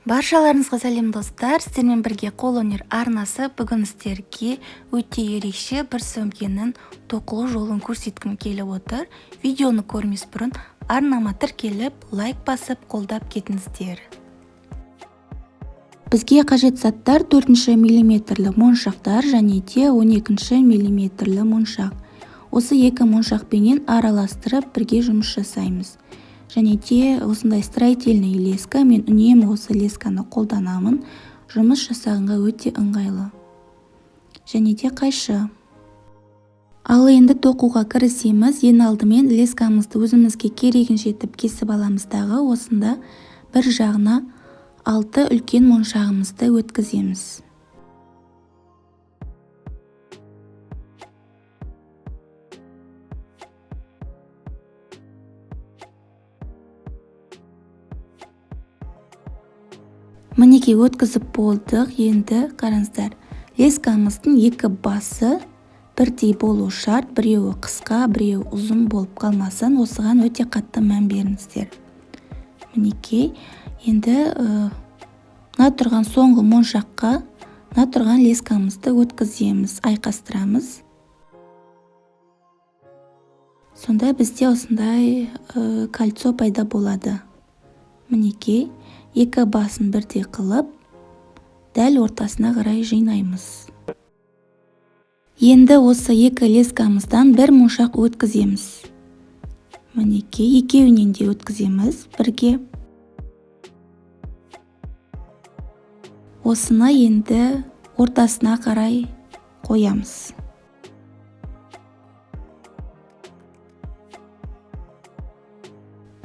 Баршаларыңызға сәлем достар, сіздермен бірге қолөнер арнасы бүгін сіздерге өте ерекше бір сөмкенің тоқылу жолын көрсеткім келіп отыр. Видеоны көрмес бұрын арнама тіркеліп, лайк басып, қолдап кетіңіздер. Бізге қажет заттар 4 мм моншақтар және де 12 мм моншақ. Осы екі моншақпенен араластырып бірге жұмыс жасаймыз. Және де осындай строительный леска, мен үнемі осы лесканы қолданамын. Жұмыс жасағанға өте ыңғайлы. Және де қайшы. Ал енді тоқуға кірісеміз. Ең алдымен лескамызды өзімізге керегін жетіп кесіп аламыз дағы. Осында бір жағына 6 үлкен моншағымызды өткіземіз. Мінекей өткізіп болдық. Енді қараңыздар, лескамыздың екі басы бірдей болу шарт. Біреуі қысқа, біреуі ұзын болып қалмасын. Осыған өте қатты мән беріңіздер. Мінекей, енді мына тұрған соңғы моншаққа мына тұрған лескамызды өткіземіз, айқастырамыз. Сонда бізде осындай кольцо пайда болады. Мінекей, екі басын бірдей қылып, дәл ортасына қарай жинаймыз. Енді осы екі лескамыздан бір моншақ өткіземіз. Мінекей, екеуінен де өткіземіз бірге. Осыны енді ортасына қарай қоямыз.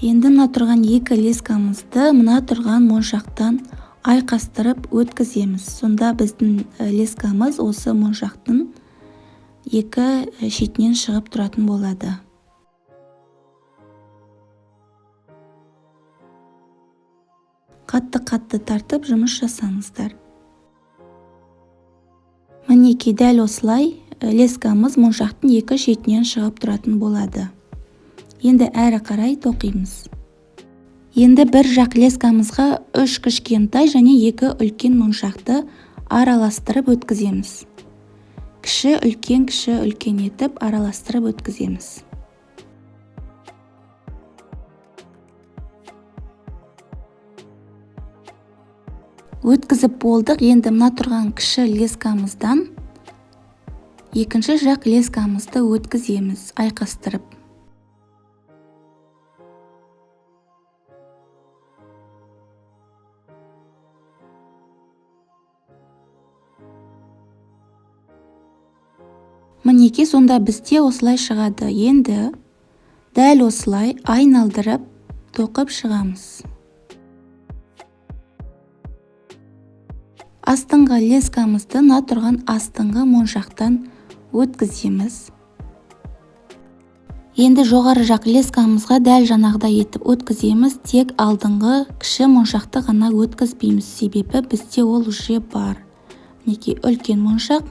Енді мына тұрған екі лескамызды мына тұрған моншақтан айқастырып өткіземіз. Сонда біздің лескамыз осы моншақтың екі шетінен шығып тұратын болады. Қатты тартып жұмыс жасаңыздар. Мінекей, дәл осылай лескамыз моншақтың екі шетінен шығып тұратын болады. Енді әрі қарай тоқимыз. Енді бір жақ лескамызға 3 кішкентай және 2 үлкен моншақты араластырып өткіземіз. Кіші үлкен етіп араластырып өткіземіз. Өткізіп болдық. Енді мына тұрған кіші лескамыздан екінші жақ лескамызды өткіземіз, айқастырып. Мінекей, сонда бізде осылай шығады. Енді дәл осылай айналдырып тоқып шығамыз. Астыңғы лескамызды мына тұрған астыңғы моншақтан өткіземіз. Енді жоғары жақ лескамызға дәл жаңағыдай етіп өткіземіз. Тек алдыңғы кіші моншақты ғана өткізбейміз, себебі бізде ол уже бар. Мінекей, үлкен моншақ,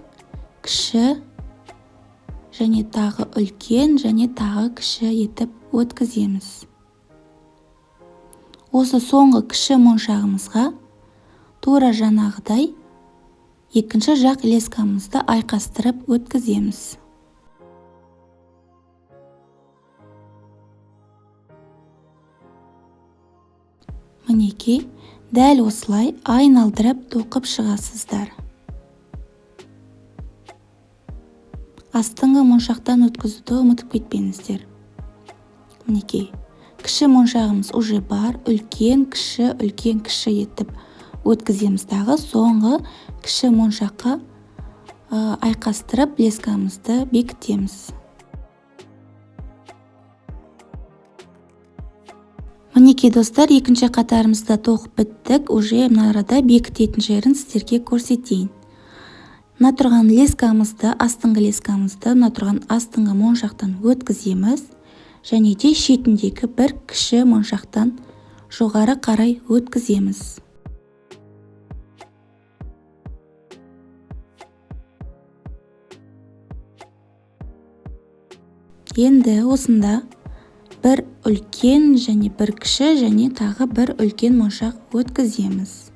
кіші және тағы үлкен және тағы кіші етіп өткіземіз. Осы соңғы кіші моншағымызға тура жаңағыдай екінші жақ лескамызды айқастырып өткіземіз. Мінекей, дәл осылай айналдырып тоқып шығасыздар. Астыңғы моншақтан өткізуді ұмытып кетпеңіздер. Мінекей, кіші моншағымыз уже бар. Үлкен, кіші етіп өткіземіз дағы. Соңғы кіші моншаққа айқастырып лескамызды бекітеміз. Мінекей достар, екінші қатарымызда тоқып біттік. Уже мына арада бекітетін жерін сіздерге көрсетейін. Мына тұрған лескамызды, астыңғы лескамызды мына тұрған астыңғы моншақтан өткіземіз. Және де шетіндегі бір кіші моншақтан жоғары қарай өткіземіз. Енді осында бір үлкен және бір кіші және тағы бір үлкен моншақ өткіземіз.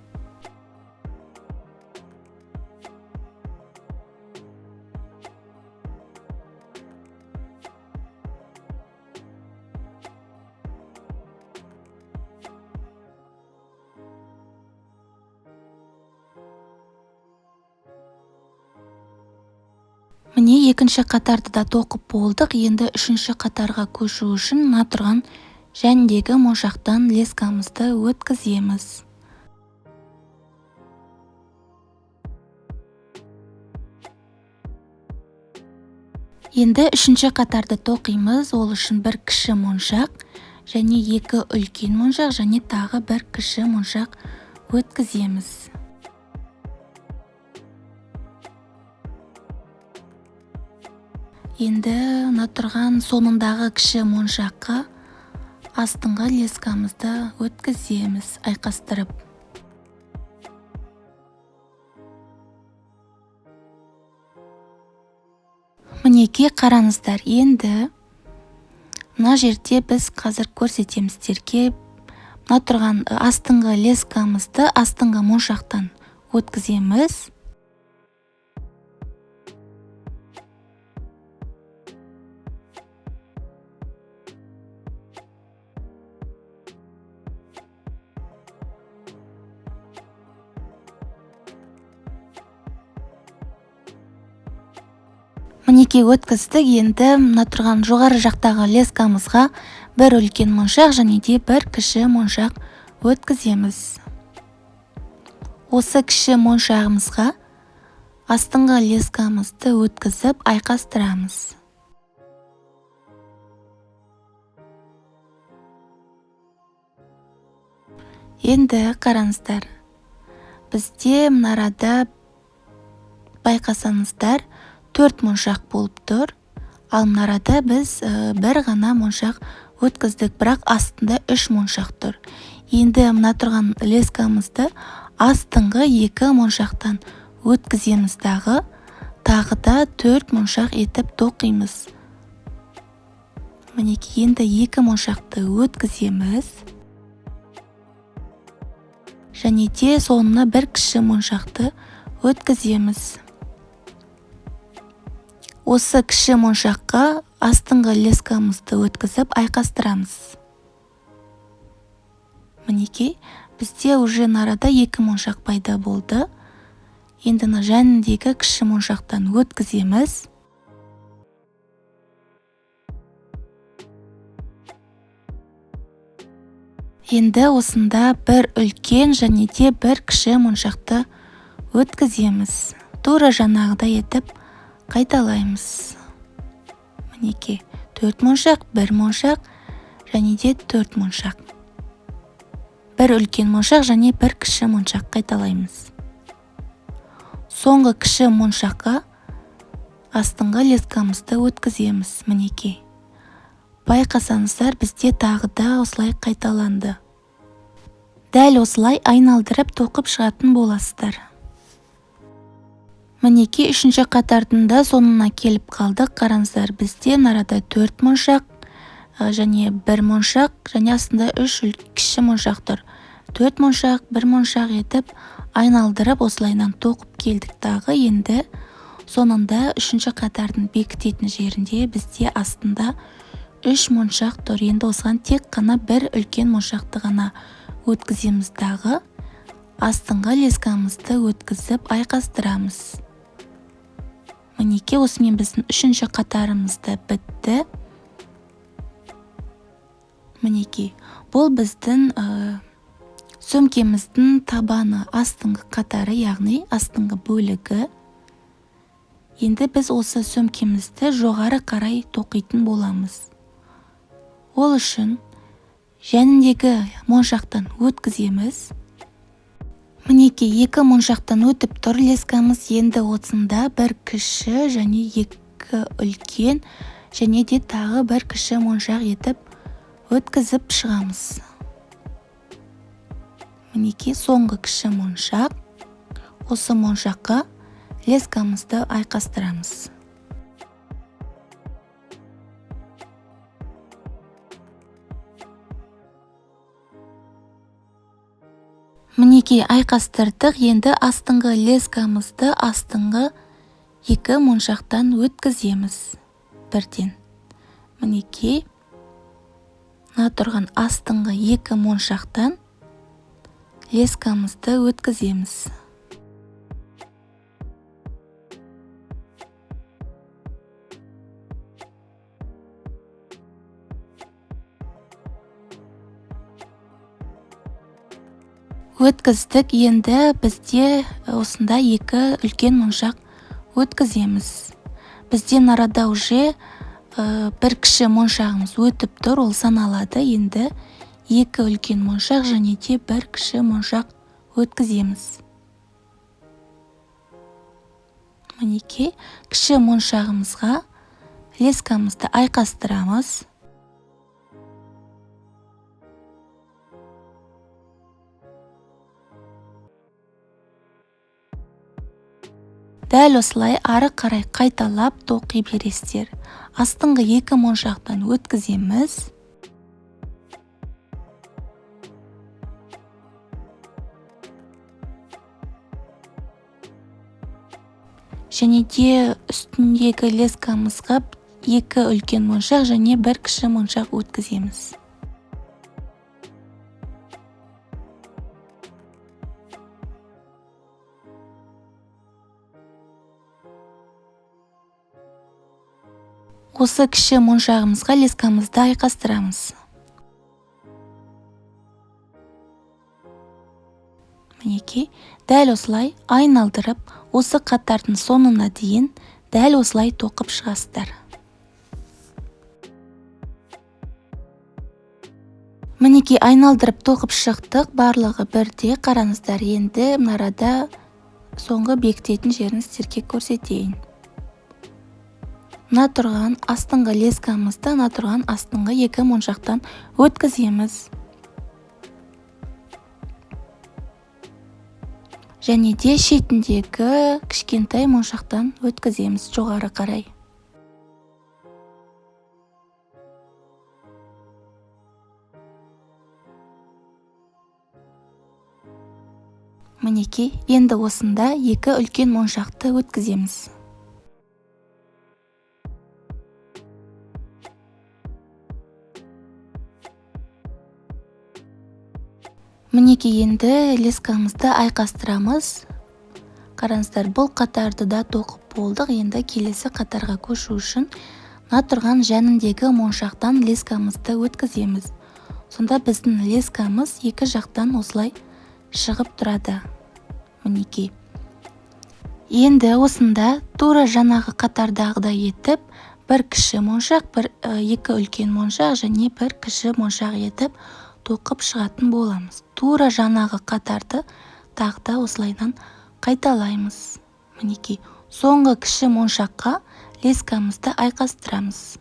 Міне екінші қатарды да тоқып болдық. Енді үшінші қатарға көшу үшін мына тұрған жәндегі моншақтан лескамызды өткіземіз. Енді үшінші қатарды тоқимыз. Ол үшін бір кіші моншақ және екі үлкен моншақ және тағы бір кіші моншақ өткіземіз. Енді мына тұрған соңындағы кіші моншаққа астыңғы лескамызды өткіземіз айқастырып. Мінекей қараңыздар, енді мына жерде біз қазір көрсетеміз сіздерге. Мына тұрған астыңғы лескамызды астыңғы моншақтан өткіземіз. Мінекей өткіздік. Енді мына тұрған жоғары жақтағы лескамызға бір үлкен моншақ және де бір кіші моншақ өткіземіз. Осы кіші моншағымызға астыңғы лескамызды өткізіп айқастырамыз. Енді қараңыздар, бізде мына арада байқасаңыздар 4 моншақ болып тұр, ал мына арада біз бір ғана моншақ өткіздік, бірақ астында 3 моншақ тұр. Енді мына тұрған лескамызды астыңғы 2 моншақтан өткіземіз, тағы да 4 моншақ етіп тоқимыз. Мінекей енді 2 моншақты өткіземіз және де соңына бір кіші моншақты өткіземіз. Осы кіші моншаққа астыңғы лескамызды өткізіп айқастырамыз. Мінекей бізде уже арада 2 моншақ пайда болды. Енді жанындегі кіші моншақтан өткіземіз. Енді осында бір үлкен және де бір кіші моншақты өткіземіз. Тура жаңағыдай етіп қайталаймыз. Мінекей 4 моншақ, 1 моншақ және де 4 моншақ. Бір үлкен моншақ және бір кіші моншақ қайталаймыз. Соңғы кіші моншаққа астыңғы лескамызды өткіземіз. Мінекей. Байқасаңыздар, бізде тағы да осылай қайталанды. Дәл осылай айналдырып тоқып шығатын боласыздар. Мінекей үшінші қатардың да соңына келіп қалдық. Қараңыздар, бізде арада 4 моншақ және 1 моншақ және астында 3 кіші моншақ тұр. 4 моншақ, 1 моншақ етіп айналдырып осылайнан тоқып келдік. Тағы енді соңында үшінші қатардың бекітетін жерінде бізде астында 3 моншақ тұр. Енді осыған тек қана бір үлкен моншақты ғана өткіземіз. Тағы астыңғы лескамызды өткізіп айқастырамыз. Мінекей осымен біздің үшінші қатарымызды бітті. Мінекей бұл біздің сөмкеміздің табаны, астыңғы қатары, яғни астыңғы бөлігі. Енді біз осы сөмкемізді жоғары қарай тоқитын боламыз. Ол үшін жәніндегі моншақтан өткіземіз. Мінекей 2 моншақтан өтіп тұр лескамыз. Енді осында бір кіші және 2 үлкен және де тағы бір кіші моншақ етіп өткізіп шығамыз. Мінекей соңғы кіші моншақ. Осы моншаққа лескамызды айқастырамыз. Мінекей айқастырдық. Енді астыңғы лескамызды астыңғы 2 моншақтан өткіземіз бірден. Мінекей мына тұрған астыңғы 2 моншақтан лескамызды өткіземіз. өткіздік. Енді бізде осында екі үлкен моншақ өткіземіз. Бізден арада уже бір кіші моншағымыз өтіп тұр, ол саналады. Енді екі үлкен моншақ және де бір кіші моншақ өткіземіз. Мінекей, кіші моншағымызға лескамызды айқастырамыз. Дәл осылай ары қарай қайталап тоқи бересіздер. Астыңғы екі моншақтан өткіземіз. Және де үстіндегі лескамызға екі үлкен моншақ және бір кіші моншақ өткіземіз. Осы кіші моншағымызға лескамызды айқастырамыз. Мінекей, дәл осылай айналдырып, осы қатардың соңына дейін дәл осылай тоқып шығасыздар. Мінекей, айналдырып тоқып шықтық, барлығы бірде. Қараңыздар, енді мынарада соңғы бекітетін жерін сіздерге көрсетейін. Мына тұрған астыңғы лескамызды мына тұрған астыңғы екі моншақтан өткіземіз. Және де шетіндегі кішкентай моншақтан өткіземіз жоғары қарай. Мінекей, енді осында екі үлкен моншақты өткіземіз. Мінекей, енді лескамызды айқастырамыз. Қараңыздар, бұл қатарды да тоқып болдық. Енді келесі қатарға көшу үшін мына тұрған жанындегі моншақтан лескамызды өткіземіз. Сонда біздің лескамыз екі жақтан осылай шығып тұрады. Мінекей. Енді осында тура жаңағы қатардағыдай етіп, бір кіші моншақ, екі үлкен моншақ және бір кіші моншақ етіп тоқып шығатын боламыз. Тура жаңағы қатарды тағы осылайдан қайталаймыз. Мінекей, соңғы кіші моншаққа лескамызды айқастырамыз.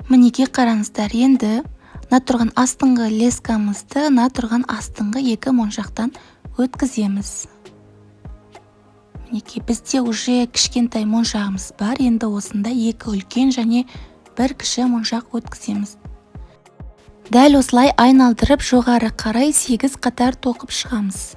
Мінекей, қараңыздар, енді мына тұрған астыңғы лескамызды мына тұрған астыңғы екі моншақтан өткіземіз. Мінекей, бізде уже кішкентай моншағымыз бар. Енді осында екі үлкен және бір кіші моншақ өткіземіз. Дәл осылай айналдырып жоғары қарай 8 қатар тоқып шығамыз.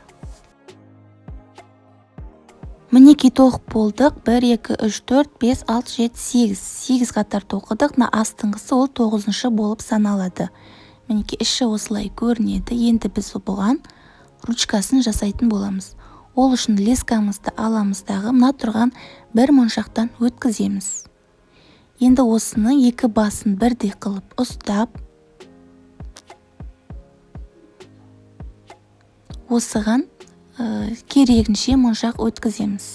Мінекей, тоқып болдық. 1, 2, 3, 4, 5, 6, 7, 8. 8 қатар тоқыдық. Мына астыңғысы ол 9-шы болып саналады. Мінекей, іші осылай көрінеді. Енді біз бұған ручкасын жасайтын боламыз. Ол үшін лескамызды аламыздағы мына тұрған бір моншақтан өткіземіз. Енді осыны екі басын бірдей қылып ұстап, осыған керегінше моншақ өткіземіз.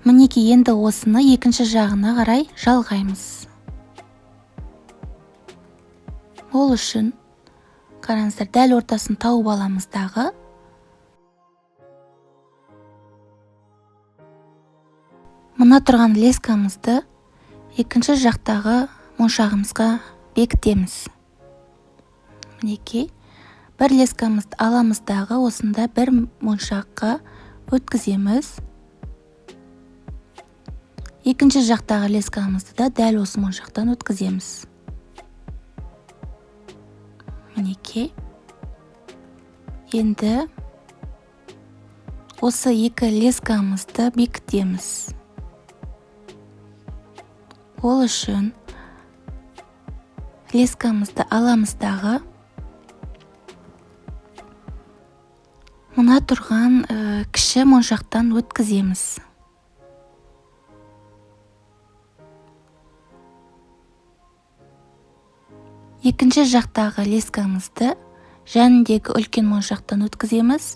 Мінекей, енді осыны екінші жағына қарай жалғаймыз. Ол үшін қараңыздар, дәл ортасын тауып аламыздағы мына тұрған лескамызды екінші жақтағы моншағымызға бекітеміз. Мінекей, бір лескамызды аламыздағы осында бір моншаққа өткіземіз. Екінші жақтағы лескамызды да дәл осы моншақтан өткіземіз. Мінекей, енді осы екі лескамызды бекітеміз. Ол үшін лескамызды аламыздағы мына тұрған кіші моншақтан өткіземіз. Екінші жақтағы лескамызды жанындегі үлкен моншақтан өткіземіз.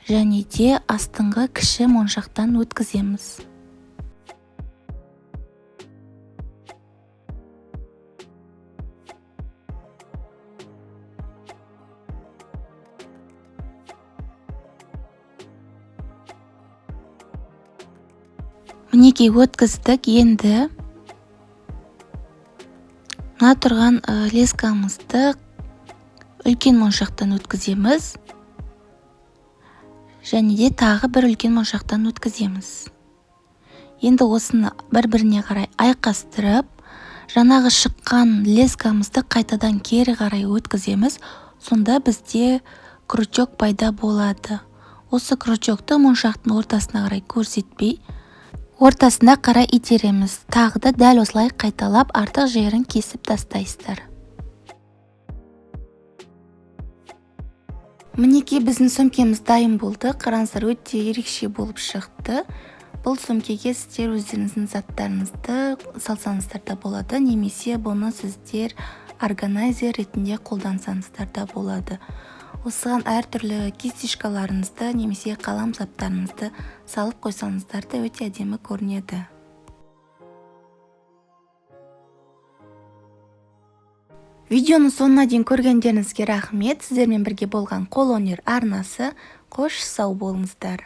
Және де астыңғы кіші моншақтан өткіземіз. Мінекей өткіздік. Енді мына тұрған лескамызды үлкен моншақтан өткіземіз. Және де тағы бір үлкен моншақтан өткіземіз. Енді осыны бір-біріне қарай айқастырып, жаңағы шыққан лескамызды қайтадан кері қарай өткіземіз. Сонда бізде крючок пайда болады. Осы крючокты моншақтың ортасына қарай көрсетпей, ортасына қарай итереміз. Тағы да дәл осылай қайталап артық жерін кесіп тастайсыздар. Мінекей біздің сөмкеміз дайын болды. Қараңыздар, өте ерекше болып шықты. Бұл сөмкеге сіздер өздеріңіздің заттарыңызды салсаңыздар да болады, немесе бұны сіздер органайзер ретінде қолдансаңыздар да болады. Осыған әртүрлі кисточкаларыңызды немесе қалам заттарыңызды салып қойсаңыздар да өте әдемі көрінеді. Видеоның соңына дейін көргендеріңізге рахмет. Сіздермен бірге болған қолөнер арнасы. Қош сау болыңыздар.